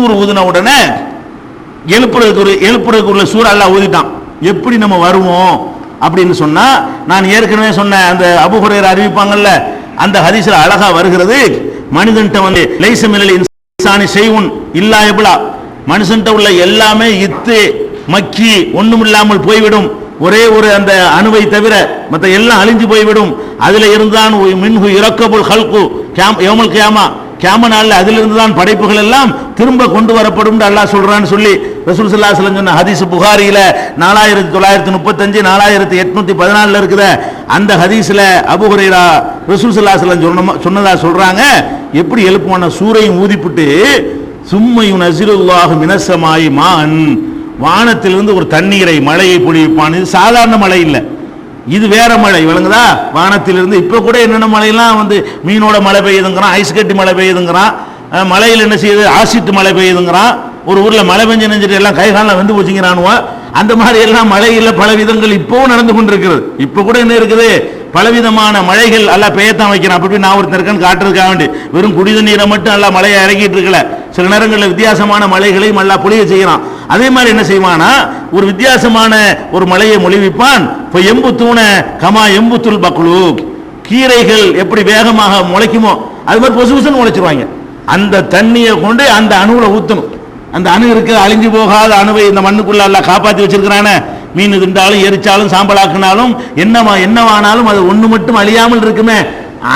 சூர் ஊதின உடனே எழுப்புறதுக்கு உள்ள சூறா அல்லாஹ் ஊதிட்டான். எப்படி நம்ம வருவோம் அப்படின்னு சொன்னா, நான் ஏற்கனவே சொன்ன அந்த அபூ ஹுரைரா அறிவிப்பாங்கல்ல, அந்த ஹதீஸ்ல அழகா வருகிறது. மனிதன்ட்ட வந்து லைஸ மினல் இன்சானி ஷைஉன் இல்லா யப்லா, மனுஷன்ட்ட உள்ள எல்லாமே இத்து மக்கி ஒண்ணுமில்லாமல் போய்விடும். ஒரே ஒரு அந்த அணுவை தவிர மற்ற எல்லாம் அழிஞ்சு போய்விடும். அதுல இருந்தான் மின்ஹு இரக்கபுல் ஹல்கு யௌமல் கியாமா, கியாம நாள்ல அதிலிருந்து தான் படைப்புகள் எல்லாம் திரும்ப கொண்டு வரப்படும் அல்லாஹ் சொல்றான்னு சொல்லி ரசூல் ஸல்லல்லாஹு அலைஹி வஸல்லம் சொன்ன ஹதீஸ் புகாரியில 4935 4814 இருக்குத. அந்த ஹதீஸ்ல அபூ ஹுரைரா ரசூல் ஸல்லல்லாஹு அலைஹி வஸல்லம் சொன்னதா சொல்றாங்க. எப்படி எழுப்புவான சூரையும் ஊதிப்புட்டு சும்மையும் நஸிலுல்லாஹு மினஸ்ஸமாயி மான், வானத்திலிருந்து ஒரு தண்ணீரை மழையை பொழிப்பான். இது சாதாரண மழை இல்லை, இது வேற மழை, விளங்குதா? வானத்திலிருந்து இப்ப கூட என்னென்ன மழையெல்லாம் வந்து மீனோட மழை பெய்யுதுங்கிறான், ஐஸ் கட்டி மழை பெய்யுதுங்கிறான், மழையில் என்ன செய்யுது ஆசிட்டு மழை பெய்யுதுங்கிறான், ஒரு ஊர்ல மழை பெஞ்சு நெஞ்சிட்டு எல்லாம் கைகாலில் வந்து போச்சுங்கிறானுவா. அந்த மாதிரி எல்லாம் மழையில் பல விதங்கள் இப்பவும் நடந்து கொண்டிருக்கிறது. இப்ப கூட என்ன இருக்குது, பலவிதமான மழைகள் எல்லாம் பெய்யத்தான் வைக்கிறான். அப்படி நான் ஒருத்தர் இருக்கேன்னு காட்டுறதுக்காக வேண்டி வெறும் குடித நீரை மட்டும் எல்லாம் மழையை இறக்கிட்டு இருக்கல, சில நேரங்களில் வித்தியாசமான மழைகளையும் எல்லாம் பொழிய செய்யறான். அதே மாதிரி என்ன செய்வானா, ஒரு வித்தியாசமான ஒரு மழையை மொழிவிப்பான். இப்போ எம்பு தூண கமா எம்புத்துல் பக்லு, கீரைகள் எப்படி வேகமாக முளைக்குமோ அது மாதிரி பொசு பொசுன்னு முளைச்சிருவாங்க. அந்த தண்ணியை கொண்டு அந்த அணுவுல ஊத்தணும். அந்த அணு இருக்க அழிஞ்சு போகாத அணுவை இந்த மண்ணுக்குள்ள எல்லாம் காப்பாற்றி வச்சிருக்கிறானே. மீன் திண்டாலும் எரிச்சாலும் சாம்பலாக்குனாலும் என்னவானாலும் அது ஒண்ணு மட்டும் அழியாமல் இருக்குமே,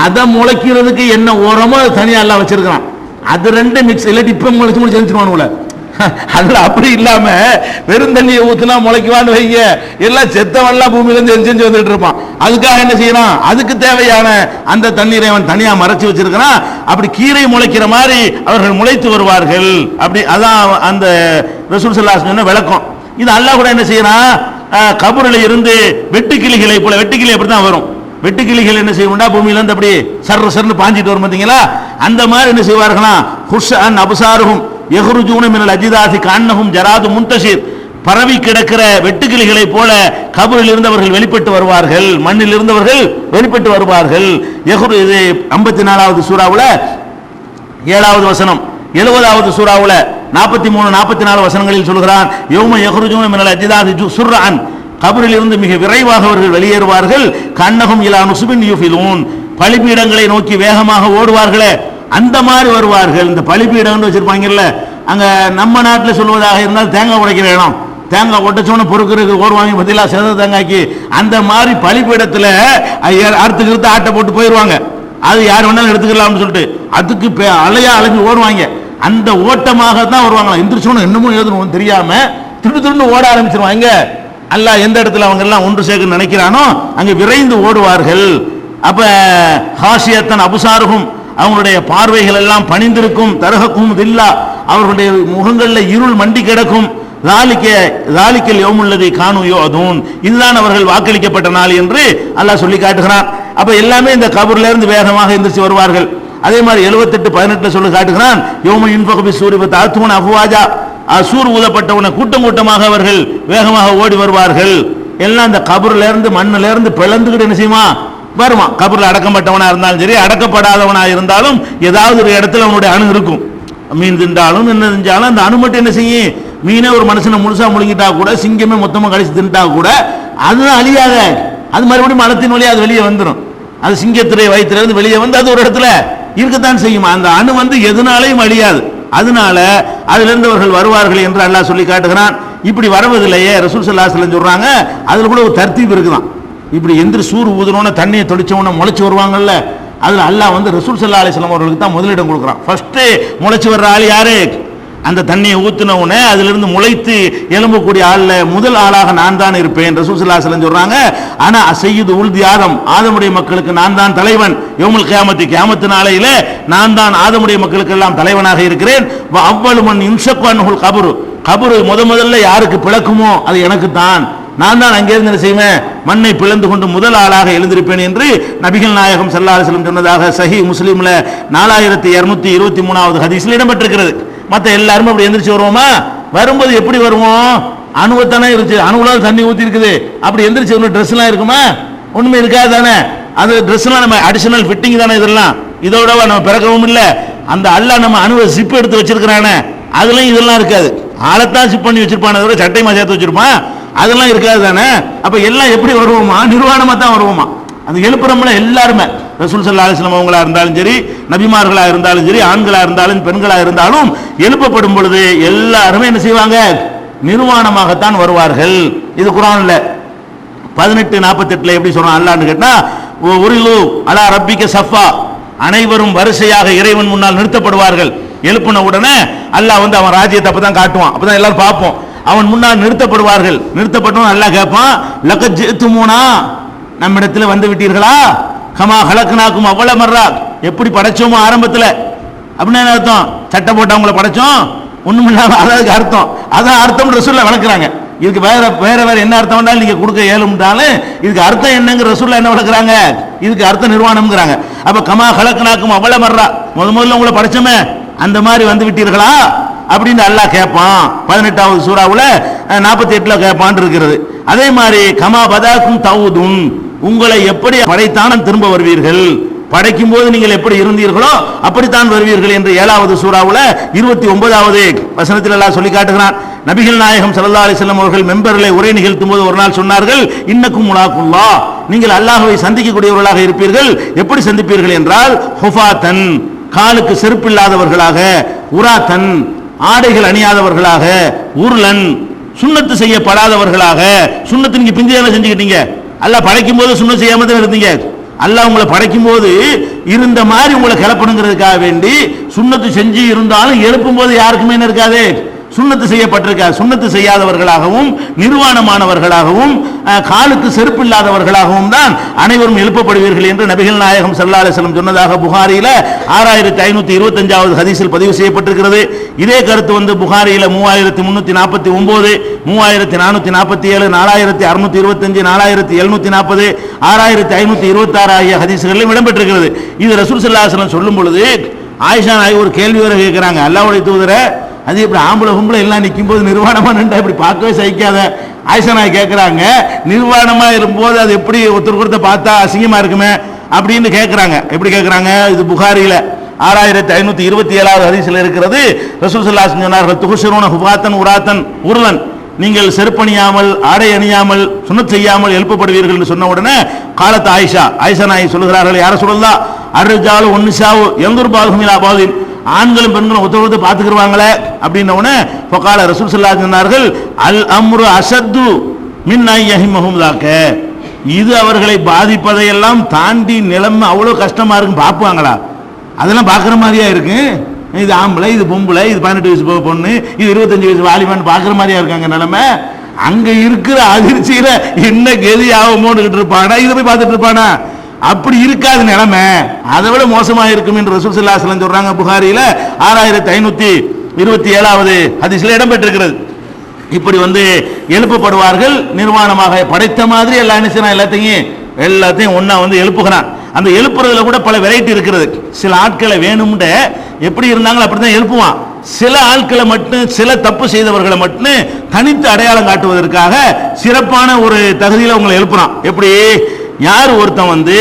அதை முளைக்கிறதுக்கு என்ன ஓரமோ அது தனியா எல்லாம் வச்சிருக்கிறான். அது ரெண்டு மிக்ஸ் இல்லாட்டி இப்ப முளைச்சு முடிச்சு எரிச்சிருவானுல. அதுல அப்படி இல்லாம வெறும் தண்ணியை ஊத்துனா முளைக்குவான்னு வைங்க, எல்லாம் செத்தவெல்லாம் பூமியில இருந்து எரிஞ்சு வந்துட்டு இருப்பான். அதுக்காக என்ன செய்யறான், அதுக்கு தேவையான அந்த தண்ணீரை அவன் தனியா மறைச்சு வச்சிருக்கிறான். அப்படி கீரை முளைக்கிற மாதிரி அவர்கள் முளைத்து வருவார்கள். அப்படி அதான் அந்த ரசூல் ஸல்லல்லாஹு அலைஹி வஸல்லம் விளக்கம். இது அல்லாஹ் கூட என்ன செய்யறான், கபூரில் இருந்து வெட்டுக்கிளிகளை போல, வெட்டுக்கிளி அப்படித்தான் வரும். வெட்டுக்கிளிகள் என்ன செய்யும்டா, பூமியில இருந்து அப்படி சர்ற சர்னு பாஞ்சிட்டு வரும் பாத்தீங்களா, அந்த மாதிரி என்ன செய்வார்களா, ஹுஸ்அன் அப்சாருஹும் யஹ்ருஜூன மினல் அஜ்தாசி கஅன்னஹும் ஜராது முன்தஷிர், பரவி கிடக்கிற வெட்டுக்கிளிகளை போல கபரில் இருந்தவர்கள் வெளிப்பட்டு வருவார்கள், மண்ணில் இருந்தவர்கள் வெளிப்பட்டு வருவார்கள். இது 54வது சூறாவுல 7வது வசனம், 70வது சூறாவுல 43 44 வசனங்களில் சொல்கிறான். யௌம யஹ்ருஜூன மினல் அஜ்தாசி சுர்அன், கபரில் இருந்து மிக விரைவாக அவர்கள் வெளியேறுவார்கள். கன்னஹும் இலா நுஸ்பின் யுஃபிலூன், பலிபீடங்களை நோக்கி வேகமாக ஓடுவார்களே அந்த மாதிரி வருவார்கள். இந்த பலிபீடம்னு வச்சிருப்பாங்கல்ல, அங்க நம்ம நாட்டில் சொல்வதாக இருந்தால் தேங்காய் உடைக்கிற இடம், தேங்காய் உடைச்சோன்னு பொறுக்கிறதுக்கு ஓடுவாங்க பதிலாக சிறந்த தேங்காய்க்கு. அந்த மாதிரி பலிபீடத்தில் அறுத்துக்கிட்டு ஆட்டை போட்டு போயிடுவாங்க. அது யார் வேணாலும் எடுத்துக்கலாம்னு சொல்லிட்டு அதுக்கு அலையா அலைஞ்சு ஓடுவாங்க. அந்த ஓட்டமாக தான் வருவாங்களா, எந்திரிச்சோன்னு என்னமோ எழுதணும் தெரியாம திருண்டு ஓட ஆரம்பிச்சிருவாங்க. அல்லாஹ் எந்த இடத்துல அவங்க எல்லாம் ஒன்று சேர்க்க நினைக்கிறானோ அங்க விரைந்து ஓடுவார்கள். அப்ப ஹாஷியத்தன் அபுசாருகும், அவங்களுடைய பார்வைகள் எல்லாம் பணிந்திருக்கும். தரஹக்கும் தில்லா, அவர்களுடைய முகங்களில் இருள் மண்டி கிடக்கும். லாலிக்கல் யௌமுல்லதி கானு யுஅதூன், இதுதான் அவர்கள் வாக்களிக்கப்பட்ட நாள் என்று அல்லாஹ் சொல்லி காட்டுகிறான். அப்ப எல்லாமே இந்த கபூர்ல இருந்து வேகமாக எந்திரிச்சு வருவார்கள். அதே மாதிரி 78:18 சொல்லி காட்டுகிறான். யௌம யுன்ஃபகு பிஸ்ஸூரி ஃபதஅத்தூன அஃப்வாஜா, சூர் ஊதப்பட்டவன கூட்டம் கூட்டமாக அவர்கள் வேகமாக ஓடி வருவார்கள். எல்லாம் இந்த கபூர்ல இருந்து மண்ணில இருந்து பிளந்துக்கிட்டு என்ன செய்யுமா வருமா. கபூர்ல அடக்கப்பட்டவனா இருந்தாலும் சரி, அடக்கப்படாதவனா இருந்தாலும் ஏதாவது ஒரு இடத்துல அவனுடைய அணு இருக்கும். மீன் தின்றாலும் என்ன செஞ்சாலும் அந்த அணு மட்டும் என்ன செய்யும், மீனே ஒரு மனுஷனை முழுசா முழுங்கிட்டா கூட, சிங்கமே மொத்தமா கழிச்சு தின்ட்டா கூட அது அழியாத, அது மறுபடியும் மலத்தின் வழியாக அது வெளியே வந்துடும். அது சிங்கத்துறை வயிற்றிலிருந்து வெளியே வந்து அது ஒரு இடத்துல இருக்கத்தான் செய்யும். அந்த அணு வந்து எதனாலையும் அழியாது. அதனால அதுல இருந்து அவர்கள் வருவார்கள் என்று அல்லாஹ் சொல்லி காட்டுகிறான். இப்படி வருவதில்லையே ரசூல் ஸல்லல்லாஹு அலைஹி வஸல்லம் சொல்றாங்க, அதுல கூட ஒரு தர்த்தீப் இருக்குதான். இப்படி எந்திர சூர் ஊதுனோன்னு தண்ணியை தொளிச்சவன முளைச்சு வருவாங்கல்ல, அதுல அல்லாஹ் வந்து ரசூல் ஸல்லல்லாஹு அலைஹி வஸல்லம் அவர்களுக்கு தான் முதலிடம் கொடுக்குறான். ஃபர்ஸ்ட் முளைச்சு வர்ற ஆள் யாரு, அந்த தண்ணியை ஊத்துனவுனே அதுல இருந்து முளைத்து எழும்பக்கூடிய ஆள்ல முதல் ஆளாக நான் தான் இருப்பேன் ரசூல் ஸல்லல்லாஹு அலைஹி வஸல்லம் சொல்றாங்க. ஆனா சையது உல்தி ஆதம், ஆதமுடைய மக்களுக்கு நான் தான் தலைவன். யௌமுல் கியாமத்தி, கியாமத்து நாளையில நான் தான் ஆதமுடைய மக்களுக்கு எல்லாம் தலைவனாக இருக்கிறேன். அவ்வளவு மன் இன்ஷக்கு அன்ஹுல் கபரு, கபரு முதல்ல யாருக்கு பிளக்குமோ அது எனக்கு தான், நான் தான் அங்கிருந்து என்ன செய்வேன், மண்ணை பிளந்து கொண்டு முதல் ஆளாக எழுந்திருப்பேன் என்று நபிகள் நாயகம் ஸல்லல்லாஹு அலைஹி வஸல்லம் சொன்னதாக சஹீஹ் முஸ்லிம்ல 4223வது ஹதீஸ்ல இடம்பெற்றிருக்கிறது. மற்ற எல்லாரும் அப்படி எந்திரிச்சு வருவோமா, வரும்போது எப்படி வருவோம், அணுவத்தானே இருந்துச்சு, அணுவுல தண்ணி ஊத்தி இருக்குது, அப்படி எந்திரிச்சு ஒன்று ட்ரெஸ் எல்லாம் இருக்குமா, ஒண்ணுமே இருக்காது தானே. அது ட்ரெஸ் எல்லாம் நம்ம அடிஷனல் ஃபிட்டிங் தானே, இதெல்லாம் இதோட நம்ம பிறக்கவும் இல்லை. அந்த அல்லாஹ் நம்ம அணுவை ஜிப் எடுத்து வச்சிருக்கிறானே, அதுலயும் இதெல்லாம் இருக்காது. ஆளத்தான் சிப் பண்ணி வச்சிருப்பான தவிர சட்டைமா சேர்த்து வச்சிருப்பான், அதெல்லாம் இருக்காது தானே. அப்ப எல்லாம் எப்படி வருவோமா? நிர்வாணமா தான் வருவோமா. அந்த எழுப்புறோம்ல எல்லாருமே, ரசூல் ஸல்லல்லாஹு அலைஹி வஸல்லம் அவங்களா இருந்தாலும் சரி, நபிமார்களா இருந்தாலும் சரி, ஆண்களா இருந்தாலும் பெண்களா இருந்தாலும் எழுப்பப்படும் பொழுது எல்லாருமே என்ன செய்வாங்க? நிர்வாணமாகத்தான் வருவார்கள். இது குர்ஆன்ல 18:48 எப்படி சொல்றான் அல்லாஹ்னு கேட்டா, உரிலு அலா ரப்பிக சஃபா, அனைவரும் வரிசையாக இறைவன் முன்னால் நிறுத்தப்படுவார்கள். எழுப்பின உடனே அல்லாஹ் வந்து அவன் ராஜ்யத்தை அப்பதான் காட்டுவான், அப்பதான் எல்லாரும் பார்ப்போம். அவன் முன்னால் நிறுத்தப்படுவார்கள். நிறுத்தப்பட்டவன் அல்லாஹ் கேட்பான், லகத் ஜிஅ்துமூனா, நம்மிடத்தில் வந்து விட்டீர்களா? கமா ஹலக்னாக்கும் அவ்வள மர்ரா, எப்படி படைச்சோமோ ஆரம்பத்தில். அப்படின்னா என்ன அர்த்தம்? சட்டை போட்டவங்களை படைச்சோம் ஒண்ணும் இல்லாம, அதாவது அர்த்தம். அதான் அர்த்தம் ரசூலுல்லாஹ் விளக்குறாங்க. இதுக்கு வேற என்ன அர்த்தம் வந்தாலும் நீங்க கொடுக்க இயலும்னாலும் இதுக்கு அர்த்தம் என்னங்கிற ரசூலுல்லாஹ் என்ன விளக்குறாங்க? இதுக்கு அர்த்தம் நிர்வாணம்ங்கிறாங்க. அப்ப கமா ஹலக்னாக்கும் அவ்வள மர்ரா, முதல்ல உங்களை படைச்சோமே அந்த மாதிரி வந்து விட்டீர்களா அப்படின்னு அல்லாஹ் கேட்பான். 18வது சூறாவுல 48ல கேட்பான் இருக்கிறது. அதே மாதிரி கமா பதாக்கும் தவுதுன், உங்களை எப்படி படைத்தானும் திரும்ப வருவீர்கள், படைக்கும் போது நீங்கள் எப்படி இருந்தீர்களோ அப்படித்தான் வருவீர்கள் என்று 7வது சூறாவுல 29வது வசனத்தில் அல்லாஹ் சொல்லி காட்டுகிறான். நபிகள் நாயகம் ஸல்லல்லாஹு அலைஹி வஸல்லம் அவர்கள் மெம்பரிலே உரை நிகழ்த்தும் போது ஒரு நாள் சொன்னார்கள், இன்னக்கும் முலாக்குல்லாஹ், நீங்கள் அல்லாஹ்வை சந்திக்கக்கூடியவர்களாக இருப்பீர்கள். எப்படி சந்திப்பீர்கள் என்றால், ஹுஃபாத்தன், காலுக்கு செருப்பில்லாதவர்களாக, உராத்தன், ஆடைகள் அணியாதவர்களாக, உர்லன், சுன்னத்து செய்யப்படாதவர்களாக. சுன்னத்து நீங்க பிந்தியான செஞ்சுக்கிட்டீங்க, அல்லாஹ் படைக்கும் போது சுன்னத் செய்யாம தான் இருந்தீங்க. அல்லாஹ் உங்களை படைக்கும் போது இருந்த மாதிரி உங்களை கிளப்பணுங்கிறதுக்காக வேண்டி சுன்னத்து செஞ்சு இருந்தாலும் எழுப்பும் போது யாருக்குமே என்ன இருக்காது? சுன்னத்து செய்யப்பட்டிருக்க. சுன்னத்து செய்யாதவர்களாகவும் நிர்வாணமானவர்களாகவும் காலுக்கு செருப்பில்லாதவர்களாகவும் தான் அனைவரும் எழுப்பப்படுவீர்கள் என்று நபிகள் நாயகம் ஸல்லல்லாஹு அலைஹி வஸல்லம் சொன்னதாக புகாரியில 6525வது ஹதீஸில் பதிவு செய்யப்பட்டிருக்கிறது. இதே கருத்து வந்து புகாரியில 3349, 3447, 4625, 4740, 6526 ஆகிய ஹதீஸ்களிலும் இடம்பெற்றிருக்கிறது. இது ரசூல் ஸல்லல்லாஹு அலைஹி வஸல்லம் சொல்லும் பொழுது ஆயிஷா நாயகி ஒரு கேள்வி வரை கேட்கிறாங்க, அல்லாஹ்வுடைய தூதரே, அது இப்படி ஆம்பளை கும்பலை எல்லாம் நிற்கும் போது நிர்வாணமா நின்றா இப்படி பார்க்கவே சகிக்காத. ஆயிஷா நாயகி கேட்கிறாங்க, நிர்வாணமா இருக்கும்போது அது எப்படி ஒருத்தர் கொடுத்த பார்த்தா அசிங்கமா இருக்குமே அப்படின்னு கேட்கிறாங்க. எப்படி கேட்கிறாங்க? இது புகாரியில 6527வது ஹதீஸ்ல இருக்கிறது. ரசூல் ஸல்லல்லாஹு அலைஹி வஸல்லம் சொன்னார்கள், துஹ்ஷரூன ஹுஃபாத்தன் உராத்தன் உர்லன், நீங்கள் செருப்பணியாமல் ஆடை அணியாமல் சுன்னத் செய்யாமல் எழுப்பப்படுவீர்கள் என்று சொன்ன உடனே காலத்து ஆயிஷா நாயகி சொல்லுகிறார்கள், யார சொல்லலாம், அர்ரிஜாலு ஒன்னிசாவு யன்துர் பாதுஹும் இலா பாதின், ஆண்களும் பெண்களும் ஒருத்தர் பார்த்துக்கிடுவாங்களே அப்படின்ன உடனே ஃபகால ரசூல் ஸல்லல்லாஹு அலைஹி சொன்னார்கள், அல் அம்ரு அஷத்து மின் ஐயஹிமஹும் தாக்க, இது அவர்களை பாதிப்பதையெல்லாம் தாண்டி நிலைமை அவ்வளோ கஷ்டமா இருக்கும். பார்ப்பாங்களா? அதெல்லாம் பார்க்குற மாதிரியா இருக்கு. இது ஆம்பளை, இது பொம்பளை, இது 18 வயசு பொண்ணு, இது 25 வயசு வாலிபன் பார்க்குற மாதிரியா இருக்காங்க நிலைமை. அங்க இருக்கிற அதிர்ச்சியில என்ன கெதி ஆகுமோன்னு இருப்பானா, இதை போய் பார்த்துட்டு இருப்பானா? அப்படி இருக்காது நிலைமை, அதை விட மோசமாக இருக்கும் என்று ரசூல் ஸல்லல்லாஹு அலைஹி வஸல்லம் சொல்றாங்க. புகாரியில 6527வது ஹதீஸ்ல இடம்பெற்றிருக்கிறது. இப்படி வந்து எழுப்பப்படுவார்கள் நிர்வாணமாக, படைத்த மாதிரி எல்லாம் என்ன செய்யறான், எல்லாத்தையும் ஒன்னா வந்து எழுப்புகிறான். அந்த எழுப்புறதுல கூட பல வெரைட்டி இருக்கிறது. சில ஆட்களை வேணும்னு எப்படி இருந்தாங்களோ அப்படிதான் எழுப்புவான். சில ஆட்களை மட்டும், சில தப்பு செய்தவர்களை மட்டும் தனித்து அடையாளம் காட்டுவதற்காக சிறப்பான ஒரு தகுதியில் அவங்களை எழுப்புறான். எப்படி? யார் ஒருத்தன் வந்து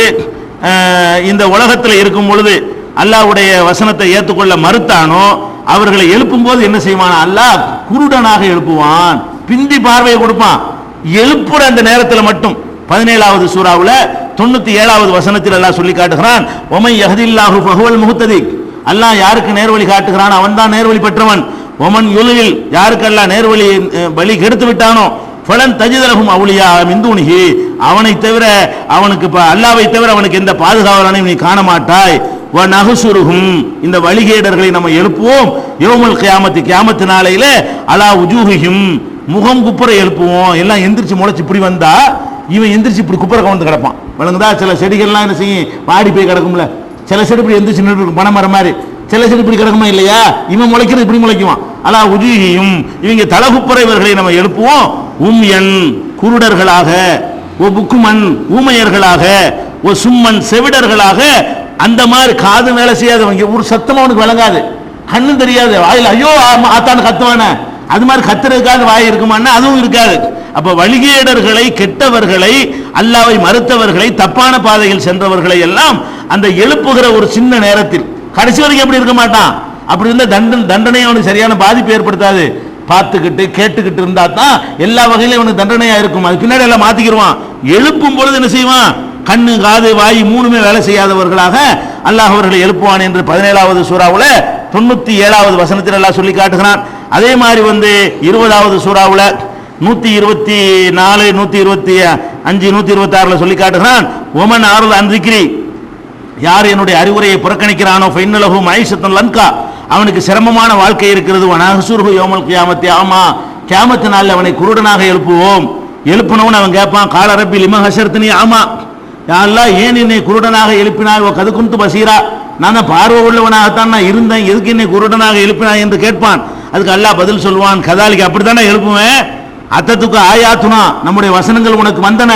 இந்த உலகத்தில் இருக்கும் பொழுது அல்லாஹ்வுடைய வசனத்தை ஏற்றுக்கொள்ள மறுத்தானோ அவர்களை எழுப்பும் போது என்ன செய்வான்? அல்லாஹ் குருடனாக எழுப்புவான், பிந்தி பார்வையை கொடுப்பான். எழுப்புற அந்த நேரத்தில் மட்டும் 17வது சூறாவுல 97வது வசனத்தில் அல்லாஹ் சொல்லி காட்டுகிறான், ஒமன் யஹ்தில்லாஹு ஃபஹுவல் முஹ்ததி, அல்லாஹ் யாருக்கு நேர்வழி காட்டுகிறான் அவன் தான் நேர்வழி பெற்றவன். ஒமன் யுலில், யாருக்கு அல்லாஹ் நேர்வழி வழி கெடுத்து விட்டானோ ஃபலன் தஜிதலஹும் அவுலியா மின் தூனிஹி, அவனை தவிர அவனுக்கு அல்லாஹ்வை தவிர அவனுக்கு எந்த பாதுகாவலனையும் நீ காண மாட்டாய். வ நஹ்சுருஹும், இந்த வழிகேடர்களை நம்ம எழுப்புவோம். யௌமுல் கியாமத்தி, கியாமத்து நாளையில அலா உஜூஹிஹிம், முகம் குப்புற எழுப்புவோம். எல்லாம் எந்திரிச்சு முளைச்சு இப்படி வந்தா இவன் எந்திரிச்சு இப்படி குப்புற கவுந்து கிடப்பான். விளங்குதா? சில செடிகள்லாம் என்ன செய்யும், வாடி போய் கிடக்கும்ல. சில செடி இப்படி எந்திரிச்சு நின்று பனைமரம் மாதிரி, சில செடி இப்படி கிடக்குமா இல்லையா? இவன் முளைக்கிறது இப்படி முளைக்குவான். அலா உஜூஹிஹிம், இவங்க தலகுப்புற இவர்களை நம்ம எழுப்புவோம். உம்யன், குருடர்களாக, ஓ புக்குமன், ஊமையர்களாக, ஓ சும்மன், செவிடர்களாக. அந்த மாதிரி காது வேலை செய்யாதவங்க, ஒரு சத்தமா அவனுக்கு விளங்காது, கண்ணும் தெரியாது, வாயில் ஐயோ ஆத்தான்னு கத்துவான, அது மாதிரி கத்துறதுக்காக வாய் இருக்குமான்னா அதுவும் இருக்காது. அப்ப வழிகேடர்களை, கெட்டவர்களை, அல்லாஹ்வை மறுத்தவர்களை, தப்பான பாதையில் சென்றவர்களை எல்லாம் அந்த எழுப்புகிற ஒரு சின்ன நேரத்தில், கடைசி வரைக்கும் எப்படி இருக்க மாட்டான், அப்படி இருந்தா தண்டனை அவனுக்கு சரியான பாதிப்பு ஏற்படுத்தாது. பார்த்துக்கிட்டு கேட்டுக்கிட்டு இருந்தா தான் எல்லா வகையிலும் அவனுக்கு தண்டனையா இருக்கும். அது பின்னாடி எல்லாம் மாத்திக்கிடுவான். எழுப்பும் பொழுது என்ன செய்வான்? கண்ணு காது வாய் மூணுமே வேலை செய்யாதவர்களாக அல்லாஹ் அவர்களை எழுப்புவான் என்று 17வது சூறாவுல 97வது வசனத்தில் அல்லாஹ் சொல்லி காட்டுகிறான். அதே மாதிரி 20வது சூறாவுல 124 125 126 சொல்லி காட்டுகிறான். ஒமன் ஆறுல் அன்றிக்கிரி, யார் என்னுடைய அறிவுரையை புறக்கணிக்கிறானோ ஃபைன்னலஹு மஈஷத்தன் லன்கா, அவனுக்கு சிரமமான வாழ்க்கை இருக்கிறது. வனஹ்சுருஹு யௌமல் கியாமத்தி ஆமா, கியாமத் நாளில் அவனை குருடனாக எழுப்புவோம். எழுப்பினவன் அவன் கேட்பான், கால ரப்பி லிம ஹஷர்தனி ஆமா, யா அல்லாஹ் ஏன் என்னை குருடனாக எழுப்பினாய்? கது குந்து பசீரா, நான் தான் பார்வை உள்ளவனாகத்தான் நான் இருந்தேன், எதுக்கு என்னை குருடனாக எழுப்பினாய் என்று கேட்பான். அதுக்கு அல்லாஹ் பதில் சொல்வான், கதாலிக்கு அப்படித்தானே எழுப்புவேன், அத்தத்துக்கு ஆயாத்துனா நம்முடைய வசனங்கள் உனக்கு வந்தன,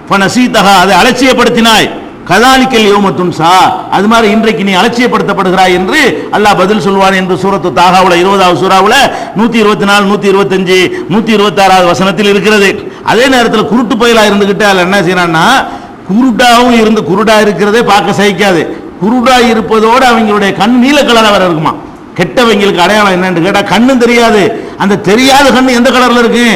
ஃபனசீதஹா அதை அலட்சியப்படுத்தினாய், கதாலிக்கல் யௌமத்துன்சா அது மாதிரி இன்றைக்கு நீ அலட்சியப்படுத்தப்படுகிறாய் என்று அல்லாஹ் பதில் சொல்வான் என்று சூரத்து தாகாவுல 20வது சூறாவுல 124 125 126வது வசனத்தில் இருக்கிறது. அதே நேரத்தில் குருட்டு பயிலா இருந்துகிட்டு அதில் என்ன செய்யறான்னா, குருடாவும் இருந்து குருடா இருக்கிறதே பார்க்க சகிக்காது, குருடா இருப்பதோடு அவங்களுடைய கண் நீல கலரா வர இருக்குமா. கெட்டவங்களுக்கு அடையாளம் என்னன்னு கேட்டா கண்ணும் தெரியாது, அந்த தெரியாத கண்ணு எந்த கலர்ல இருக்கு?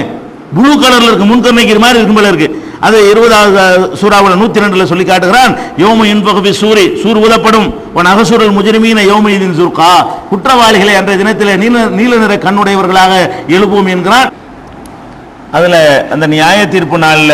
ப்ளூ கலர்ல இருக்கு, முன்கண்ணைக்கு மாதிரி இருக்கும் போல இருக்கு. அது 20வது சூறாவுல 102 சொல்லி காட்டுகிறான். யோம இன்பகபி சூரி, சூர் ஊதப்படும், உன் அகசூரல் முஜ்ரிமீன யோம இதின் சுர்கா, குற்றவாளிகளை அன்றைய தினத்திலே நீல நிற கண்ணுடையவர்களாக எழுப்புவோம் என்கிறான். அதுல அந்த நியாய தீர்ப்பு நாள்ல